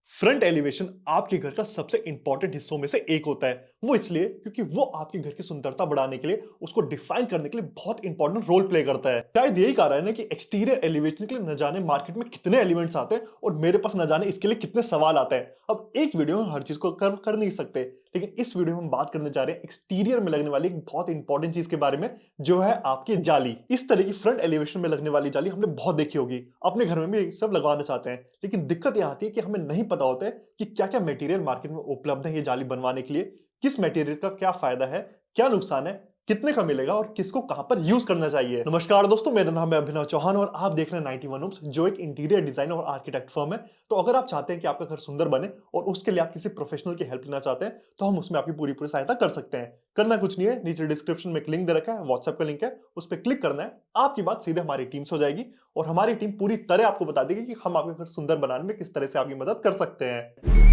Front elevation आपके घर का सबसे इंपॉर्टेंट हिस्सों में से एक होता है। वो इसलिए क्योंकि वो आपके घर की सुंदरता बढ़ाने के लिए, उसको डिफाइन करने के लिए बहुत इंपॉर्टेंट रोल प्ले करता है। शायद यही कारण है कि एक्सटीरियर एलिवेशन के लिए न जाने मार्केट में कितने एलिमेंट्स आते हैं और मेरे पास न जाने इसके लिए कितने सवाल आते हैं। अब एक वीडियो में हर चीज को कर नहीं सकते, लेकिन इस वीडियो में हम बात करने जा रहे हैं एक्सटीरियर में लगने वाली एक बहुत इंपॉर्टेंट चीज के बारे में, जो है आपकी जाली। इस तरह की फ्रंट एलिवेशन में लगने वाली जाली हमने बहुत देखी होगी, अपने घर में भी सब लगवाना चाहते हैं। लेकिन दिक्कत यह आती है कि हमें नहीं पता होता है कि क्या क्या मटेरियल मार्केट में उपलब्ध है ये जाली बनवाने के लिए, किस मटेरियल का क्या फायदा है, क्या नुकसान है, कितने का मिलेगा और किसको कहां पर यूज करना चाहिए। नमस्कार दोस्तों, मेरा नाम है अभिनव चौहान और आप देख रहे हैं 91 ओम्स, जो एक इंटीरियर डिजाइनर और आर्किटेक्ट फर्म है। तो अगर आप चाहते हैं कि आपका घर सुंदर बने और उसके लिए आप किसी प्रोफेशनल की हेल्प लेना चाहते हैं, तो हम उसमें आपकी पूरी पूरी सहायता कर सकते हैं। करना कुछ नहीं है, नीचे डिस्क्रिप्शन में एक लिंक दे रखा है, व्हाट्सएप का लिंक है, उस पर क्लिक करना है। आपकी बात सीधे हमारी टीम से हो जाएगी और हमारी टीम पूरी तरह आपको बता देगी कि हम आपके घर सुंदर बनाने में किस तरह से आपकी मदद कर सकते हैं।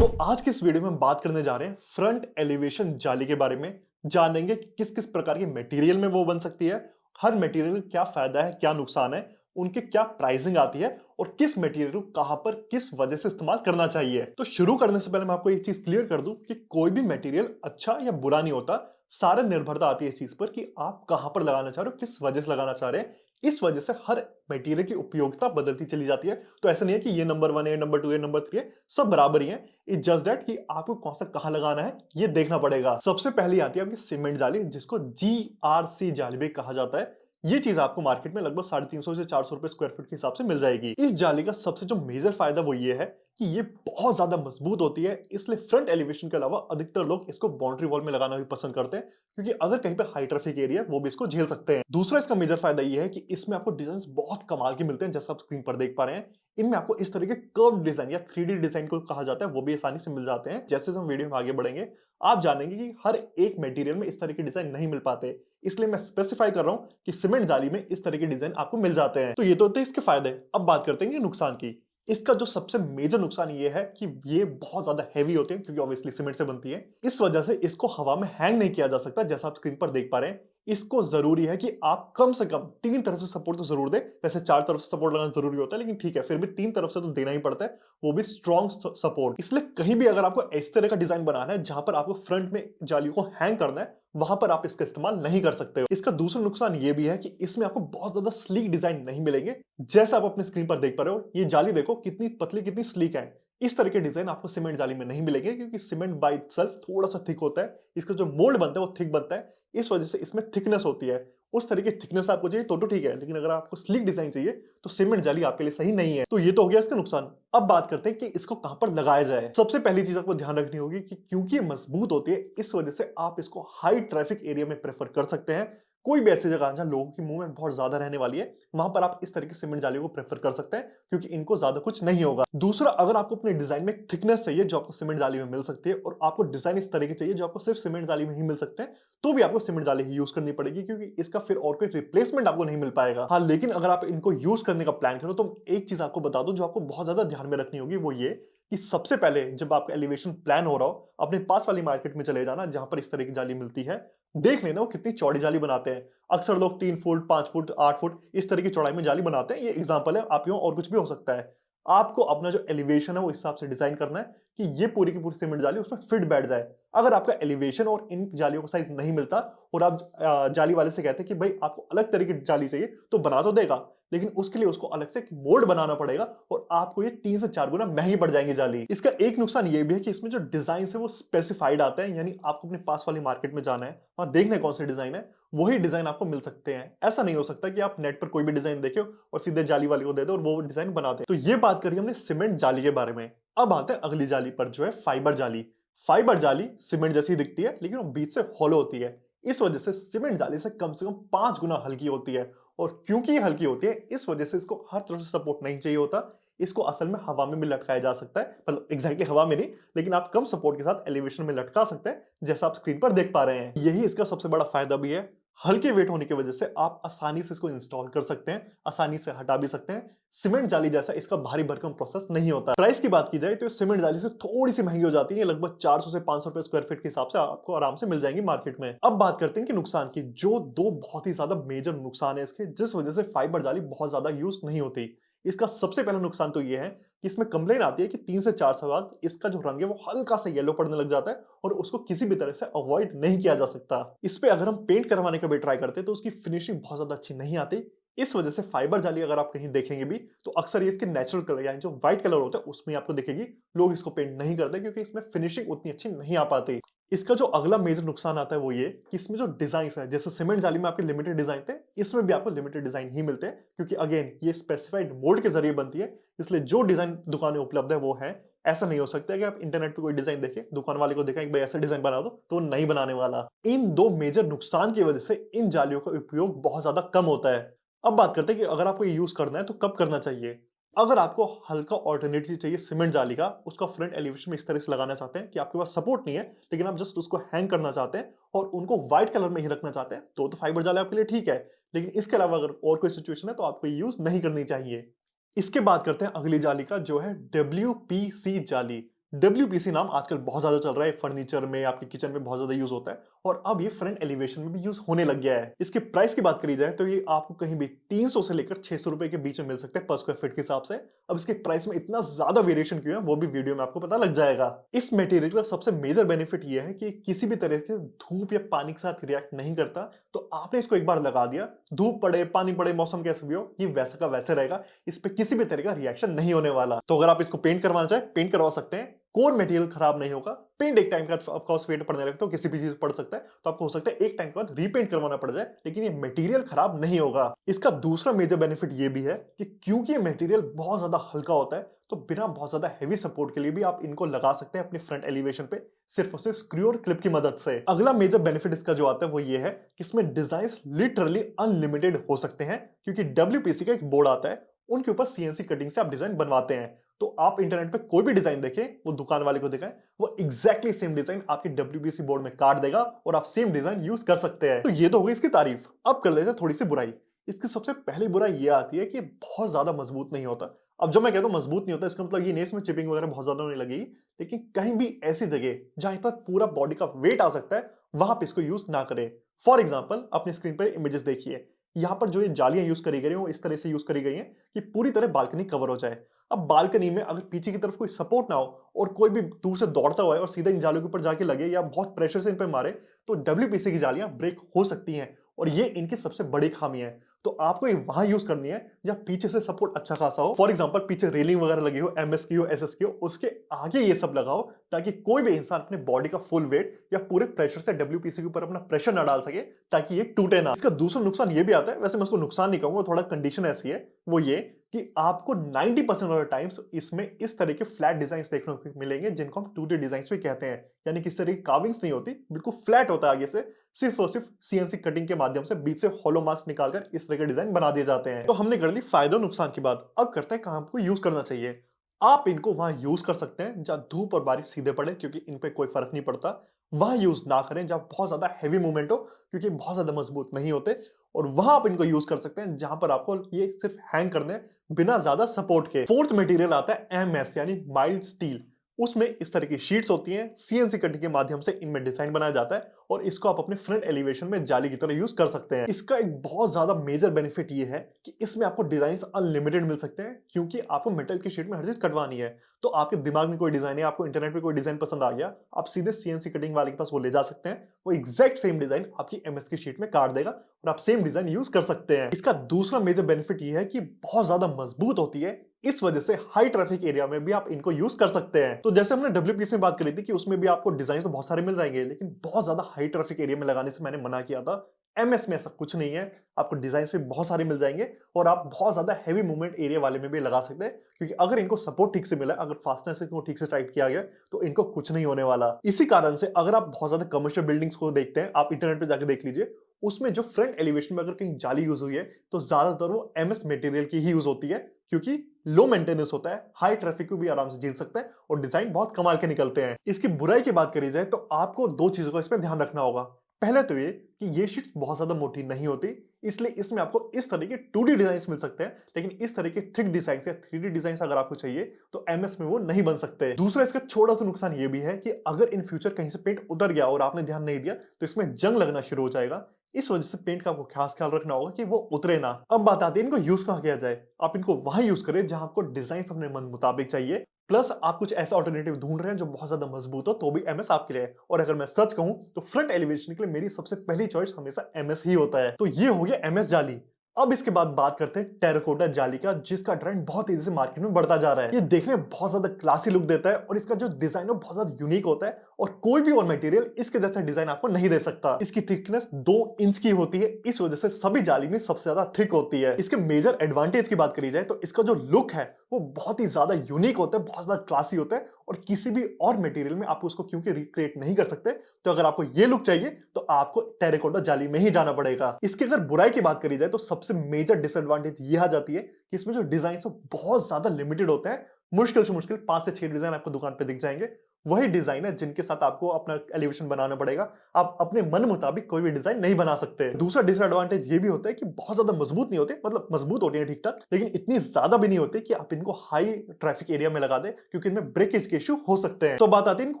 तो आज की इस वीडियो में हम बात करने जा रहे हैं फ्रंट एलिवेशन जाली के बारे में। जानेंगे कि किस किस प्रकार के मटेरियल में वो बन सकती है, हर मटेरियल का क्या फायदा है, क्या नुकसान है, उनके क्या प्राइसिंग आती है और किस मटेरियल को कहां पर किस वजह से इस्तेमाल करना चाहिए। तो शुरू करने से पहले मैं आपको एक चीज क्लियर कर दूं कि कोई भी मटेरियल अच्छा या बुरा नहीं होता। सारा निर्भरता आती है इस चीज पर कि आप कहां पर लगाना चाह रहे हो, किस वजह से लगाना चाह रहे हैं। इस वजह से हर मटेरियल की उपयोगिता बदलती चली जाती है। तो ऐसा नहीं है कि ये नंबर 1 है, नंबर 2 है, नंबर 3 है, सब बराबर ही है। इट्स जस्ट दैट कि आपको कौन सा कहां लगाना है ये देखना पड़ेगा। सबसे पहले आती है आपकी सीमेंट जाली, जिसको GRC जाली भी कहा जाता है। ये चीज आपको मार्केट में लगभग 350 से 400 रुपए स्क्वायर फीट के हिसाब से मिल जाएगी। इस जाली का सबसे जो मेजर फायदा वो ये है कि ये बहुत ज्यादा मजबूत होती है, इसलिए फ्रंट एलिवेशन के अलावा अधिकतर लोग इसको बाउंड्री वॉल में लगाना भी पसंद करते हैं, क्योंकि अगर कहीं पे हाई ट्रैफिक एरिया वो भी इसको झेल सकते हैं। दूसरा इसका मेजर फायदा ये है कि इसमें आपको डिजाइन बहुत कमाल के मिलते हैं, जैसा आप स्क्रीन पर देख पा रहे हैं। इनमें आपको इस तरह के कर्व डिजाइन या 3D डिजाइन को कहा जाता है, वो भी आसानी से मिल जाते हैं। जैसे हम वीडियो में आगे बढ़ेंगे आप जानेंगे कि हर एक मटेरियल में इस तरह के डिजाइन नहीं मिल पाते, इसलिए मैं स्पेसिफाई कर रहा हूं कि सीमेंट जाली में इस तरह के डिजाइन आपको मिल जाते हैं। तो ये तो होते हैं इसके फायदे। अब बात करते हैं नुकसान की। इसका जो सबसे मेजर नुकसान ये है कि ये बहुत ज्यादा हैवी होते हैं, क्योंकि ऑब्वियसली सीमेंट से बनती है। इस वजह से इसको हवा में हैंग नहीं किया जा सकता, जैसा आप स्क्रीन पर देख पा रहे हैं। इसको जरूरी है कि आप कम से कम 3 तरफ से सपोर्ट तो जरूर दे। वैसे 4 तरफ से सपोर्ट लगाना जरूरी होता है, लेकिन ठीक है, फिर भी 3 तरफ से तो देना ही पड़ता है, वो भी स्ट्रॉन्ग सपोर्ट। इसलिए कहीं भी अगर आपको इस तरह का डिजाइन बनाना है जहां पर आपको फ्रंट में जालियों को हैंग करना है, वहां पर आप इसका इस्तेमाल नहीं कर सकते हो। इसका दूसरा नुकसान ये भी है कि इसमें आपको बहुत ज्यादा स्लीक डिजाइन नहीं मिलेंगे। जैसा आप अपने स्क्रीन पर देख पा रहे हो, ये जाली देखो कितनी पतली कितनी स्लीक है। इस तरह के डिजाइन आपको सीमेंट जाली में नहीं मिलेंगे, क्योंकि सीमेंट बाय इटसेल्फ थोड़ा सा थिक होता है। इसका जो मोल्ड बनता है वो थिक बनता है, इस वजह से इसमें थिकनेस होती है। उस तरह की थिकनेस आपको चाहिए तो ठीक है, लेकिन अगर आपको स्लीक डिजाइन चाहिए तो सीमेंट जाली आपके लिए सही नहीं है। तो ये तो हो गया इसका नुकसान। अब बात करते हैं कि इसको कहां पर लगाया जाए। सबसे पहली चीज आपको ध्यान रखनी होगी कि क्योंकि ये मजबूत होती है, इस वजह से आप इसको हाई ट्रैफिक एरिया में प्रेफर कर सकते हैं। कोई भी ऐसी जगह जहां लोगों की मूवमेंट बहुत ज्यादा रहने वाली है, वहां पर आप इस तरह की सीमेंट जाली को प्रेफर कर सकते हैं, क्योंकि इनको ज्यादा कुछ नहीं होगा। दूसरा, अगर आपको अपने डिजाइन में थिकनेस चाहिए जो आपको सीमेंट जाली में मिल सकती है, और आपको डिजाइन इस तरह की चाहिए जो आपको सिर्फ सीमेंट जाली में ही मिल सकते हैं, तो भी आपको सीमेंट जाली ही यूज करनी पड़ेगी, क्योंकि इसका फिर और कोई रिप्लेसमेंट आपको नहीं मिल पाएगा। हाँ, लेकिन अगर आप इनको यूज करने का प्लान करो तो एक चीज आपको बता दूं जो आपको बहुत ज्यादा ध्यान में रखनी होगी, वो ये कि सबसे पहले जब आपका एलिवेशन प्लान हो रहा हो, अपने पास वाली मार्केट में चले जाना जहां पर इस तरह की जाली मिलती है। देख लेना वो कितनी चौड़ी जाली बनाते हैं। अक्सर लोग 3 फुट, 5 फुट, 8 फुट इस तरह की चौड़ाई में जाली बनाते हैं। ये एग्जांपल है, आप और कुछ भी हो सकता है। आपको अपना जो एलिवेशन है वो इस हिसाब से डिजाइन करना है कि ये पूरी की पूरी सीमेंट जाली उसमें फिट बैठ जाए। अगर आपका एलिवेशन और इन जालियों का साइज नहीं मिलता और आप जाली वाले से कहते हैं कि भाई आपको अलग तरह की जाली चाहिए, तो बना तो देगा, लेकिन उसके लिए उसको अलग से एक मोल्ड बनाना पड़ेगा और आपको ये 3 से 4 गुना महंगी पड़ जाएंगी जाली। इसका एक नुकसान ये भी है कि इसमें जो डिजाइन है वो स्पेसिफाइड आता है, यानी आपको अपने पास वाली मार्केट में जाना है, वहां देखना है कौन से डिजाइन है, वही डिजाइन आपको मिल सकते हैं। ऐसा नहीं हो सकता कि आप नेट पर कोई भी डिजाइन देखे और सीधे जाली वाली को दे दो और वो डिजाइन बना दे। तो ये बात करिए हमने सीमेंट जाली के बारे में। अब आते हैं अगली जाली पर, जो है फाइबर जाली। फाइबर जाली सीमेंट जैसी दिखती है, लेकिन वो बीच से होलो होती है। इस वजह से सीमेंट जाली से कम 5 गुना हल्की होती है। और क्योंकि ये हल्की होती है, इस वजह से इसको हर तरफ से सपोर्ट नहीं चाहिए होता। इसको असल में हवा में भी लटकाया जा सकता है, मतलब एग्जैक्टली हवा में नहीं, लेकिन आप कम सपोर्ट के साथ एलिवेशन में लटका सकते हैं, जैसा आप स्क्रीन पर देख पा रहे हैं। यही इसका सबसे बड़ा फायदा भी है। हल्के वेट होने की वजह से आप आसानी से इसको इंस्टॉल कर सकते हैं, आसानी से हटा भी सकते हैं। सीमेंट जाली जैसा इसका भारी भरकम प्रोसेस नहीं होता। प्राइस की बात की जाए तो सीमेंट जाली से थोड़ी सी महंगी हो जाती है, लगभग 400 से 500 रुपए स्क्वायर फीट के हिसाब से आपको आराम से मिल जाएंगी मार्केट में। अब बात करते हैं कि नुकसान की। जो दो बहुत ही ज्यादा मेजर नुकसान है इसके, जिस वजह से फाइबर जाली बहुत ज्यादा यूज नहीं होती। इसका सबसे पहला नुकसान तो ये है कि इसमें कंप्लेन आती है कि 3 से 4 साल बाद इसका जो रंग है वो हल्का सा येलो पड़ने लग जाता है और उसको किसी भी तरह से अवॉइड नहीं किया जा सकता। इस पे अगर हम पेंट करवाने का भी ट्राई करते हैं तो उसकी फिनिशिंग बहुत ज्यादा अच्छी नहीं आती। इस वजह से फाइबर जाली अगर आप कहीं देखेंगे भी तो अक्सर ये इसके नेचुरल कलर यानी जो व्हाइट कलर होता है उसमें आपको दिखेगी। लोग इसको पेंट नहीं करते क्योंकि इसमें फिनिशिंग उतनी अच्छी नहीं आ पाती। इसका जो अगला मेजर नुकसान आता है वो ये कि इसमें जो डिजाइन है, जैसे सीमेंट जाली में आपके लिमिटेड डिजाइन थे, इसमें भी आपको लिमिटेड डिजाइन ही मिलते हैं क्योंकि अगेन ये स्पेसिफाइड मोल्ड के जरिए बनती है। इसलिए जो डिजाइन दुकान में उपलब्ध है वो है। ऐसा नहीं हो सकता है कि आप इंटरनेट पे कोई डिजाइन देखें, दुकान वाले को दिखाएं कि भाई ऐसा डिजाइन बना दो, तो नहीं बनाने वाला। इन दो मेजर नुकसान की वजह से इन जालियों का उपयोग बहुत ज्यादा कम होता है। अब बात करते हैं कि अगर आपको ये यूज करना है तो कब करना चाहिए। अगर आपको हल्का ऑल्टरनेटिव चाहिए सीमेंट जाली का, उसका फ्रंट एलिवेशन में इस तरह से लगाना चाहते हैं कि आपके पास सपोर्ट नहीं है लेकिन आप जस्ट उसको हैंग करना चाहते हैं और उनको व्हाइट कलर में ही रखना चाहते हैं, तो फाइबर जाली आपके लिए ठीक है। लेकिन इसके अलावा अगर और कोई सिचुएशन है तो आपको ये यूज नहीं करनी चाहिए। इसके बाद करते हैं अगली जाली का, जो है डब्ल्यूपीसी जाली। डब्ल्यूपीसी नाम आजकल बहुत ज्यादा चल रहा है, फर्नीचर में, आपके किचन में बहुत ज्यादा यूज होता है और अब ये फ्रंट एलिवेशन में भी यूज होने लग गया है। इसके प्राइस की बात करी जाए तो ये आपको कहीं भी 300 से लेकर 600 रुपए के बीच में मिल सकते हैं पर स्क्वायर फीट के हिसाब से। अब इसके प्राइस में इतना ज्यादा वेरिएशन क्यों है वो भी वीडियो में आपको पता लग जाएगा। इस मटेरियल का सबसे मेजर बेनिफिट ये है कि किसी भी तरह के धूप या पानी के साथ रिएक्ट नहीं करता। तो आपने इसको एक बार लगा दिया, धूप पड़े पानी पड़े मौसम कैसे भी हो, ये वैसा का वैसे रहेगा। इस पे किसी भी तरह का रिएक्शन नहीं होने वाला। तो अगर आप इसको पेंट करवाना चाहे पेंट करवा सकते हैं, कोर मटेरियल खराब नहीं होगा। पेंट एक टाइम का ऑफ कोर्स वेट पड़ने लगता है, किसी भी चीज पड़ सकता है, तो आपको हो सकता है एक टाइम के बाद रीपेंट करवाना पड़ जाए, लेकिन ये मटेरियल खराब नहीं होगा। इसका दूसरा मेजर बेनिफिट ये भी है कि क्योंकि ये मटेरियल बहुत ज्यादा हल्का होता है तो बिना बहुत ज्यादा हेवी सपोर्ट के लिए भी आप इनको लगा सकते हैं अपने फ्रंट एलिवेशन पे, सिर्फ और सिर्फ स्क्रू और क्लिप की मदद से। अगला मेजर बेनिफिट इसका जो आता है वो ये है कि इसमें डिजाइन लिटरली अनलिमिटेड हो सकते हैं क्योंकि डब्ल्यूपीसी का एक बोर्ड आता है, उनके ऊपर सीएनसी कटिंग से आप डिजाइन बनवाते हैं। तो आप इंटरनेट पे कोई भी डिजाइन देखें, वो दुकान वाले को दिखाएं, वो एग्जैक्टली सेम डिजाइन आपके डब्ल्यूपीसी बोर्ड में काट देगा और आप सेम डिजाइन यूज कर सकते हैं। तो ये तो हो गई इसकी तारीफ। अब कर लेते हैं थोड़ी सी बुराई। इसकी सबसे पहली बुराई ये आती है कि बहुत ज्यादा मजबूत नहीं होता। अब जब मैं कहता हूं मजबूत नहीं होता, इसका मतलब ये नहीं इसमें चिपिंग वगैरह बहुत ज्यादा होने लगेगी, लेकिन कहीं भी ऐसी जगह जहां पर पूरा बॉडी का वेट आ सकता है वहां पे इसको यूज ना करें। फॉर एग्जाम्पल अपनी स्क्रीन पर इमेजेस देखिए, यहां पर जो ये जालियां यूज करी गई हैं वो इस तरह से यूज करी गई हैं कि पूरी तरह बालकनी कवर हो जाए। अब बालकनी में अगर पीछे की तरफ कोई सपोर्ट ना हो और कोई भी दूर से दौड़ता हुआ है और सीधा इन जालियों के ऊपर जाके लगे या बहुत प्रेशर से इन पर मारे, तो डब्ल्यूपीसी की जालियां ब्रेक हो सकती हैं और ये इनकी सबसे बड़ी खामी है। तो आपको ये वहां यूज करनी है जहां पीछे से सपोर्ट अच्छा खासा हो। फॉर एग्जांपल पीछे रेलिंग वगैरह लगी हो, एमएस की हो, एसएस की हो, उसके आगे ये सब लगाओ ताकि कोई भी इंसान अपने बॉडी का फुल वेट या पूरे प्रेशर से डब्ल्यूपीसी के ऊपर अपना प्रेशर ना डाल सके, ताकि ये टूटे ना। इसका दूसरा नुकसान ये भी आता है, वैसे मैं उसको नुकसान नहीं कहूंगा, थोड़ा कंडीशन ऐसी है, वो ये कि आपको 90% ऑफ द टाइम्स इसमें इस तरह के फ्लैट डिजाइन देखने को मिलेंगे जिनको हम 2D डिजाइन भी कहते हैं। यानी किस तरह की कार्विंग्स नहीं होती, बिल्कुल फ्लैट होता है आगे से, सिर्फ और सिर्फ सीएनसी कटिंग के माध्यम से बीच से हॉलो मार्क्स निकालकर इस तरह के डिजाइन बना दिए जाते हैं। तो हमने कर ली फायदे और नुकसान की बात। अब करते हैं कहां आपको यूज करना चाहिए। आप इनको वहां यूज कर सकते हैं जहां धूप और बारिश सीधे पड़े क्योंकि इन पे कोई फर्क नहीं पड़ता। वहां यूज ना करें जहां बहुत ज्यादा हैवी मूवमेंट हो क्योंकि बहुत ज्यादा मजबूत नहीं होते। और वहां आप इनको यूज कर सकते हैं जहां पर आपको ये सिर्फ हैंग करने बिना ज्यादा सपोर्ट के। फोर्थ मटेरियल आता है एमएस यानी माइल्ड स्टील। उसमें इस तरह की शीट्स होती हैं, सीएनसी कटिंग के माध्यम से इनमें डिजाइन बनाया जाता है और इसको आप अपने फ्रंट एलिवेशन में जाली की तरह यूज कर सकते हैं। इसका एक बहुत ज्यादा मेजर बेनिफिट ये है कि इसमें आपको डिजाइन अनलिमिटेड मिल सकते हैं क्योंकि आपको मेटल की शीट में हर चीज कटवानी है। तो आपके दिमाग में कोई डिजाइन है, आपको इंटरनेट पे कोई डिजाइन पसंद आ गया, आप सीधे सीएनसी कटिंग वाले के पास वो ले जा सकते हैं, वो एग्जैक्ट सेम डिजाइन आपकी एमएस की शीट में काट देगा और आप सेम डिजाइन यूज कर सकते हैं। इसका दूसरा मेजर बेनिफिट ये है कि बहुत ज्यादा मजबूत होती है, इस वजह से हाई ट्रैफिक एरिया में भी आप इनको यूज कर सकते हैं। तो जैसे हमने डब्ल्यूपीसी में बात करी थी कि उसमें भी आपको डिजाइन तो बहुत सारे मिल जाएंगे, लेकिन बहुत ज्यादा हाई ट्रैफिक एरिया में लगाने से मैंने मना किया था। एमएस में ऐसा कुछ नहीं है, आपको डिजाइन भी बहुत सारे मिल जाएंगे और आप बहुत ज्यादा हैवी मूवमेंट एरिया वाले में भी लगा सकते हैं क्योंकि अगर इनको सपोर्ट ठीक से मिला, अगर फास्टनर से इनको ठीक से टाइट किया गया तो इनको कुछ नहीं होने वाला। इसी कारण से अगर आप बहुत ज्यादा कमर्शियल बिल्डिंग्स को देखते हैं, आप इंटरनेट पे जाकर देख लीजिए, उसमें जो फ्रंट एलिवेशन में अगर कहीं जाली यूज हुई है तो ज्यादातर वो एमएस मटेरियल की ही यूज होती है क्योंकि लो मेंटेनेंस होता है, हाई ट्रैफिक को भी आराम से झेल सकता है और डिजाइन बहुत कमाल के निकलते हैं। इसकी बुराई की बात करी जाए तो आपको दो चीजों का इसमें ध्यान रखना होगा। पहले तो ये कि ये शीट्स बहुत ज्यादा मोटी नहीं होती, इसलिए इसमें आपको इस तरह के 2D डिजाइन मिल सकते हैं, लेकिन इस तरह के थिक डिजाइन या 3D डिजाइन अगर आपको चाहिए तो एमएस में वो नहीं बन सकते। दूसरा इसका छोटा सा नुकसान ये भी है कि अगर इन फ्यूचर कहीं से पेंट उतर गया और आपने ध्यान नहीं दिया तो इसमें जंग लगना शुरू हो जाएगा। इस वजह से पेंट का आपको खास ख्याल रखना होगा कि वो उतरे ना। अब बात आती है इनको यूज कहाँ किया जाए। आप इनको वहां यूज करें जहां आपको डिजाइन अपने मन मुताबिक चाहिए, प्लस आप कुछ ऐसा ऑल्टरनेटिव ढूंढ रहे हैं जो बहुत ज्यादा मजबूत हो, तो भी एमएस आपके लिए है। और अगर मैं सच कहूं तो फ्रंट एलिवेशन के लिए मेरी सबसे पहली चॉइस हमेशा एमएस ही होता है। तो ये हो गया एमएस जाली। अब इसके बाद बात करते हैं टेराकोटा जाली का, जिसका ट्रेंड बहुत तेजी से मार्केट में बढ़ता जा रहा है। ये देखने में बहुत ज्यादा क्लासी लुक देता है और इसका जो डिजाइन है बहुत ज्यादा यूनिक होता है और कोई भी और मटेरियल इसके जैसा डिजाइन आपको नहीं दे सकता। इसकी थिकनेस 2 इंच की होती है, इस वजह से सभी जाली में सबसे ज्यादा थिक होती है। इसके मेजर एडवांटेज की बात करी जाए तो इसका जो लुक है वो बहुत ही ज्यादा यूनिक होता है, बहुत ज्यादा क्लासी होता है और किसी भी और मटेरियल में आप उसको क्योंकि रिक्रिएट नहीं कर सकते। तो अगर आपको ये लुक चाहिए तो आपको टेराकोटा जाली में ही जाना पड़ेगा। इसकी अगर बुराई की बात करी जाए तो सबसे मेजर डिसएडवांटेज ये आ जाती है कि इसमें जो डिजाइन है बहुत ज्यादा लिमिटेड होते हैं। मुश्किल से मुश्किल 5 से 6 डिजाइन आपको दुकान पे दिख जाएंगे। वही डिजाइन है जिनके साथ आपको अपना एलिवेशन बनाना पड़ेगा। आप अपने मन मुताबिक कोई भी डिजाइन नहीं बना सकते। दूसरा डिसएडवांटेज ये भी होता है कि बहुत ज्यादा मजबूत नहीं होते, मतलब मजबूत होते हैं ठीक ठाक, लेकिन इतनी ज्यादा भी नहीं होते कि आप इनको हाई ट्रैफिक एरिया में लगा दें, क्योंकि इनमें ब्रेकेज के इश्यू हो सकते हैं। तो बात आती है इनको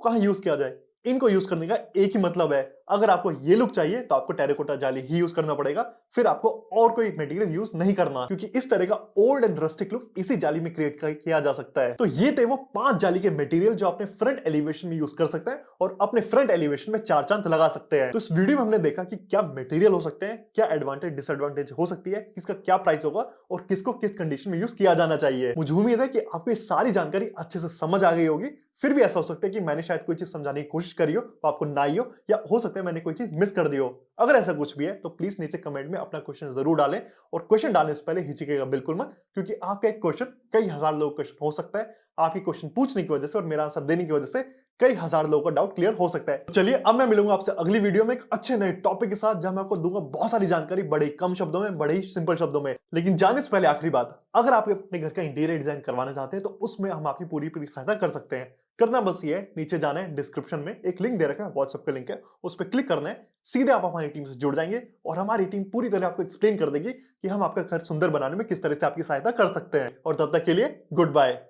कहां यूज किया जाए। इनको यूज करने का एक ही मतलब है, अगर आपको ये लुक चाहिए तो आपको टेराकोटा जाली ही यूज करना पड़ेगा, फिर आपको और कोई मटेरियल यूज नहीं करना, क्योंकि इस तरह का ओल्ड एंड रस्टिक लुक इसी जाली में क्रिएट किया जा सकता है। तो ये थे वो 5 जाली के मटेरियल जो अपने फ्रंट एलिवेशन में यूज कर सकते हैं और अपने फ्रंट एलिवेशन में 4 चांद लगा सकते हैं। तो इस वीडियो में हमने देखा कि क्या मटेरियल हो सकते हैं, क्या एडवांटेज डिसएडवांटेज हो सकती है, किसका क्या प्राइस होगा और किसको किस कंडीशन में यूज किया जाना चाहिए। मुझे उम्मीद है कि आपको ये सारी जानकारी अच्छे से समझ आ गई होगी। फिर भी ऐसा हो सकता है कि मैंने शायद कोई चीज समझाने की कोशिश करी हो तो आपको ना आई हो, या हो सकता है मैंने कोई चीज मिस कर दी हो। अगर ऐसा कुछ भी है तो प्लीज नीचे कमेंट में अपना क्वेश्चन जरूर डालें, और क्वेश्चन डालने से पहले हिचकेगा बिल्कुल मत, क्योंकि आपका एक क्वेश्चन कई हजार लोगों का क्वेश्चन हो सकता है। आपकी क्वेश्चन पूछने की वजह से और मेरा आंसर देने की वजह से कई हजार लोगों का डाउट क्लियर हो सकता है। तो चलिए अब मैं मिलूंगा आपसे अगली वीडियो में एक अच्छे नए टॉपिक के साथ, जहां मैं आपको दूंगा बहुत सारी जानकारी बड़े ही कम शब्दों में, बड़े ही सिंपल शब्दों में। लेकिन जाने से पहले आखिरी बात, अगर आप अपने घर का इंटीरियर डिजाइन करवाना चाहते हैं तो उसमें हम आपकी पूरी पूरी सहायता कर सकते हैं। करना बस ये है, नीचे जाना है, डिस्क्रिप्शन में एक लिंक दे रखा है, व्हाट्सएप का लिंक है, उस पर क्लिक करना है, सीधे आप हमारी टीम से जुड़ जाएंगे और हमारी टीम पूरी तरह आपको एक्सप्लेन कर देगी कि हम आपका घर सुंदर बनाने में किस तरह से आपकी सहायता कर सकते हैं। और तब तक के लिए गुड बाय।